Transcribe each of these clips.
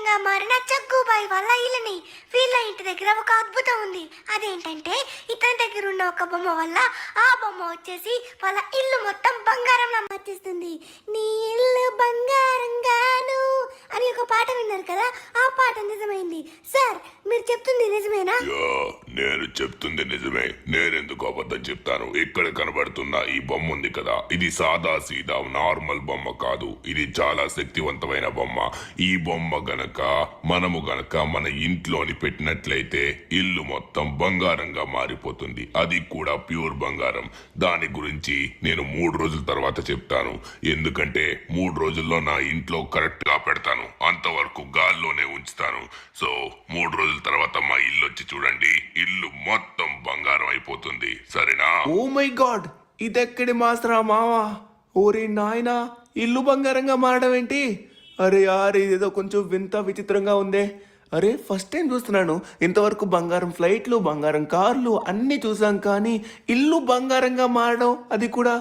బంగారంగా మారిన జగ్గుబాయి వాళ్ళ ఇల్లుని. వీళ్ళ ఇంటి దగ్గర ఒక అద్భుతం ఉంది. అదేంటంటే ఇతని దగ్గర ఉన్న ఒక బొమ్మ వల్ల ఆ బొమ్మ వచ్చేసి వాళ్ళ ఇల్లు మొత్తం బంగారంలా మార్చేస్తుంది. నీ ఇల్లు బంగారంగాను అని ఒక పాట విన్నారు కదా, ఆ పాట నిజమైంది. సార్ మీరు చెప్తుంది నిజమేనా? నేను చెప్తుంది నిజమే. నేనెందుకు అబద్ధం చెప్తాను? ఇక్కడ కనబడుతున్న ఈ బొమ్మ ఉంది కదా, ఇది సాదా సీదా నార్మల్ బొమ్మ కాదు. ఇది చాలా శక్తివంతమైన బొమ్మ. ఈ బొమ్మ మనము గనక మన ఇంట్లోని పెట్టినట్లయితే ఇల్లు మొత్తం బంగారంగా మారిపోతుంది. అది కూడా ప్యూర్ బంగారం. దాని గురించి నేను 3 రోజుల తర్వాత చెప్తాను. ఎందుకంటే 3 రోజుల్లో నా ఇంట్లో కరెక్ట్ గా పెడతాను. అంతవరకు గాల్లోనే ఉంచుతాను. సో 3 రోజుల తర్వాత మా ఇల్లు వచ్చి చూడండి. ఇల్లు మొత్తం బంగారం అయిపోతుంది. సరేనా? ఓ మై గాడ్, ఇదెక్కడి మాసరా మావా? ఓరి నాయనా, ఇల్లు బంగారంగా మారడం ఏంటి? అరే యార్, ఇదేదో కొంచెం వింత విచిత్రంగా ఉందే. అరే ఫస్ట్ టైం చూస్తున్నాను. ఇంతవరకు బంగారం ఫ్లైట్లు, బంగారం కార్లు అన్నీ చూసాం, కానీ ఇల్లు బంగారంగా మారడం, అది కూడా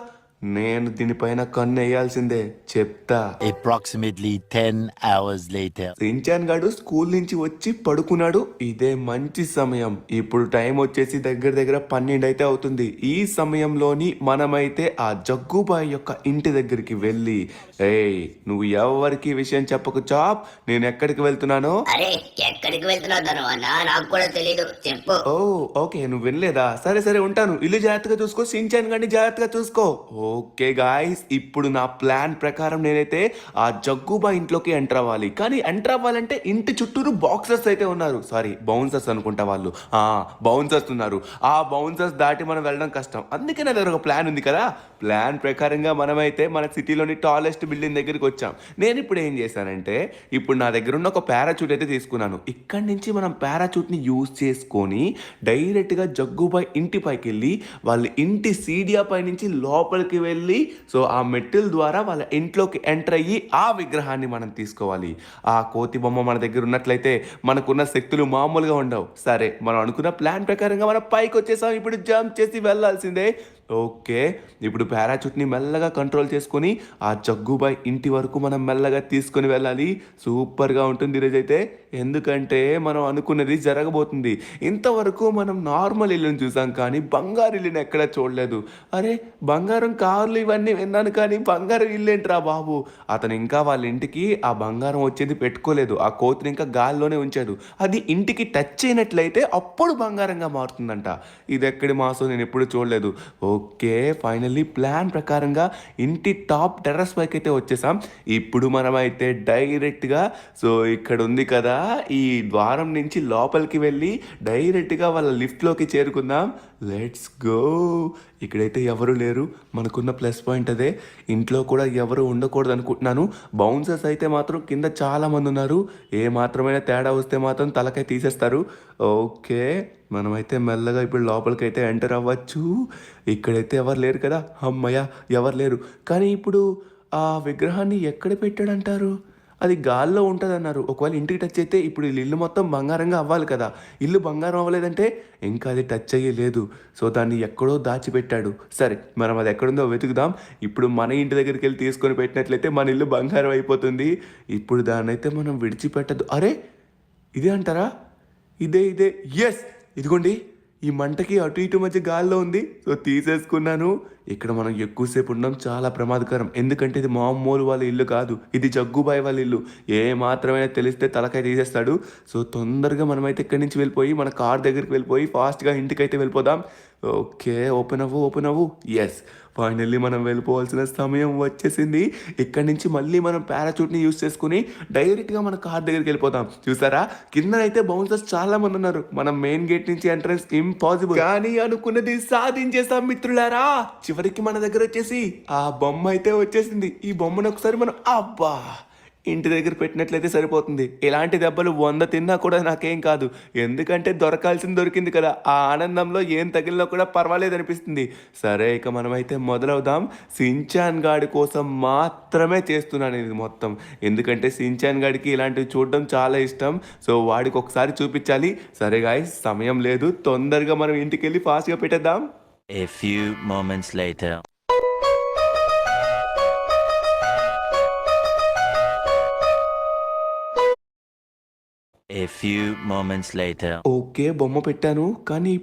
నేను దీనిపైన కన్ను వేయాల్సిందే. చెప్తా. Approximately 10 hours later. సించాన్ గాడు స్కూల్ నుంచి వచ్చి పడుకున్నాడు. ఇదే మంచి సమయం. ఇప్పుడు టైం వచ్చేసి దగ్గర దగ్గర 12 అయితే అవుతుంది. ఈ సమయంలోని మనమైతే ఆ జగ్గుబాయి యొక్క ఇంటి దగ్గరికి వెళ్ళి, ఏయ్ నువ్వు ఎవరికి విషయం చెప్పకు చాప్, నేను ఎక్కడికి వెళ్తున్నానో. అరే ఎక్కడికి వెళ్తున్నావు ధనవన్న? నాకు కూడా తెలీదు, చెప్పు. ఓ ఓకే, నువ్వు వినలేదా? సరే సరే ఉంటాను. ఇల్లు జాగ్రత్తగా చూసుకో, సించాన్ గాడిని జాగ్రత్తగా చూసుకో. ఓకే గాయస్, ఇప్పుడు నా ప్లాన్ ప్రకారం నేనైతే ఆ జగ్గుబా ఇంట్లోకి ఎంటర్ అవ్వాలి. కానీ ఎంటర్ అవ్వాలంటే ఇంటి చుట్టూరు బాక్సర్స్ అయితే ఉన్నారు. సారీ, బౌన్సర్స్ అనుకుంటా వాళ్ళు. బౌన్సర్స్ ఉన్నారు. ఆ బౌన్సర్స్ దాటి మనం వెళ్ళడం కష్టం. అందుకే నా దగ్గర ఒక ప్లాన్ ఉంది కదా. ప్లాన్ ప్రకారంగా మనమైతే మన సిటీలోని టాలెస్ట్ బిల్డింగ్ దగ్గరికి వచ్చాం. నేను ఇప్పుడు ఏం చేశానంటే, ఇప్పుడు నా దగ్గర ఉన్న ఒక పారాచూట్ అయితే తీసుకున్నాను. ఇక్కడి నుంచి మనం పారాచూట్ని యూజ్ చేసుకొని డైరెక్ట్గా జగ్గుబాయ్ ఇంటి పైకి వెళ్ళి వాళ్ళ ఇంటి సీడియా పై నుంచి లోపలికి వెళ్ళి, సో ఆ మెట్ల ద్వారా వాళ్ళ ఇంట్లోకి ఎంటర్ అయ్యి ఆ విగ్రహాన్ని మనం తీసుకోవాలి. ఆ కోతి బొమ్మ మన దగ్గర ఉన్నట్లయితే మనకున్న శక్తులు మామూలుగా ఉండవు. సరే, మనం అనుకున్న ప్లాన్ ప్రకారంగా మనం పైకి వచ్చేసాం. ఇప్పుడు జంప్ చేసి వెళ్ళాల్సిందే. ఓకే, ఇప్పుడు పారాచూట్ని మెల్లగా కంట్రోల్ చేసుకొని ఆ జగ్గుబాయ్ ఇంటి వరకు మనం మెల్లగా తీసుకొని వెళ్ళాలి. సూపర్గా ఉంటుంది ఈరోజైతే, ఎందుకంటే మనం అనుకున్నది జరగబోతుంది. ఇంతవరకు మనం నార్మల్ ఇల్లుని చూసాం, కానీ బంగారు ఇల్లుని ఎక్కడా చూడలేదు. అరే బంగారం కార్లు ఇవన్నీ విన్నాను, కానీ బంగారం ఇల్లు ఏంట్రా బాబు? అతను ఇంకా వాళ్ళ ఇంటికి ఆ బంగారం వచ్చేది పెట్టుకోలేదు. ఆ కోతిని ఇంకా గాల్లోనే ఉంచాడు. అది ఇంటికి టచ్ అయినట్లయితే అప్పుడు బంగారంగా మారుతుందంట. ఇది ఎక్కడి మాసం, నేను ఎప్పుడు చూడలేదు. ఓకే, ఫైనల్లీ ప్లాన్ ప్రకారంగా ఇంటి టాప్ టెర్రస్ పైకి అయితే వచ్చేసాం. ఇప్పుడు మనమైతే డైరెక్ట్గా, సో ఇక్కడ ఉంది కదా, ఈ ద్వారం నుంచి లోపలికి వెళ్ళి డైరెక్ట్గా వాళ్ళ లిఫ్ట్లోకి చేరుకుందాం. Let's go. ఇక్కడైతే ఎవరు లేరు. మనకున్న ప్లస్ పాయింట్ అదే. ఇంట్లో కూడా ఎవరు ఉండకూడదు అనుకుంటున్నాను. బౌన్సర్స్ అయితే మాత్రం కింద చాలా మంది ఉన్నారు. ఏ మాత్రమైనా తేడా వస్తే మాత్రం తలకై తీసేస్తారు. ఓకే, మనమైతే మెల్లగా ఇప్పుడు లోపలికి అయితే ఎంటర్ అవ్వచ్చు. ఇక్కడైతే ఎవరు లేరు కదా. అమ్మయ్య, ఎవరు లేరు. కానీ ఇప్పుడు ఆ విగ్రహాన్ని ఎక్కడ పెట్టాడంటారు? అది గాల్లో ఉంటుంది అన్నారు. ఒకవేళ ఇంటికి టచ్ అయితే ఇప్పుడు ఇల్లు మొత్తం బంగారంగా అవ్వాలి కదా. ఇల్లు బంగారం అవ్వలేదంటే ఇంకా అది టచ్ అయ్యలేదు. సో దాన్ని ఎక్కడో దాచిపెట్టాడు. సరే, మనం అది ఎక్కడుందో వెతుకుదాం. ఇప్పుడు మన ఇంటి దగ్గరికి వెళ్ళి తీసుకొని పెట్టినట్లయితే మన ఇల్లు బంగారం అయిపోతుంది. ఇప్పుడు దాన్ని అయితే మనం విడిచిపెట్టద్దు. అరే ఇదే అంటారా? ఇదే ఇదే, ఎస్, ఇదిగోండి. ఈ మంటకి అటు ఇటు మధ్య గాల్లో ఉంది. సో తీసేసుకున్నాను. ఇక్కడ మనం ఎక్కువసేపు ఉండడం చాలా ప్రమాదకరం. ఎందుకంటే ఇది మామూలు వాళ్ళ ఇల్లు కాదు, ఇది జగ్గుబాయి వాళ్ళ ఇల్లు. ఏ మాత్రమైనా తెలిస్తే తలకాయ తీసేస్తాడు. సో తొందరగా మనమైతే ఇక్కడి నుంచి వెళ్ళిపోయి మన కార్ దగ్గరికి వెళ్ళిపోయి ఫాస్ట్గా ఇంటికైతే వెళ్ళిపోదాం. ఓకే, ఓపెన్ అవ్వు. ఎస్, ఫైనల్లీ మనం వెళ్ళిపోవాల్సిన సమయం వచ్చేసింది. ఇక్కడి నుంచి మళ్ళీ మనం పారాచూట్ని యూజ్ చేసుకుని డైరెక్ట్గా మన కార్ దగ్గరికి వెళ్ళిపోతాం. చూసారా, కిందనైతే బౌన్సర్స్ చాలా మంది ఉన్నారు. మనం మెయిన్ గేట్ నుంచి ఎంట్రన్స్ ఇంపాసిబుల్, కానీ అనుకున్నది సాధించేసాం మిత్రులారా. చివరికి మన దగ్గర వచ్చేసి ఆ బొమ్మ అయితే వచ్చేసింది. ఈ బొమ్మను ఒకసారి మనం అబ్బా ఇంటి దగ్గర పెట్టినట్లయితే సరిపోతుంది. ఇలాంటి దెబ్బలు 100 తిన్నా కూడా నాకేం కాదు. ఎందుకంటే దొరకాల్సింది దొరికింది కదా. ఆ ఆనందంలో ఏం తగిలినా కూడా పర్వాలేదు అనిపిస్తుంది. సరే, ఇక మనమైతే మొదలవుదాం. సించాన్ గాడి కోసం మాత్రమే చేస్తున్నాను ఇది మొత్తం. ఎందుకంటే సించాన్ గాడికి ఇలాంటివి చూడడం చాలా ఇష్టం. సో వాడికి ఒకసారి చూపించాలి. సరే గాయ్స్, సమయం లేదు. తొందరగా మనం ఇంటికి వెళ్ళి ఫాస్ట్గా పెట్టేద్దాం. A few moments later. A few moments later. Okay బొమ్మ పెట్టాను కానీ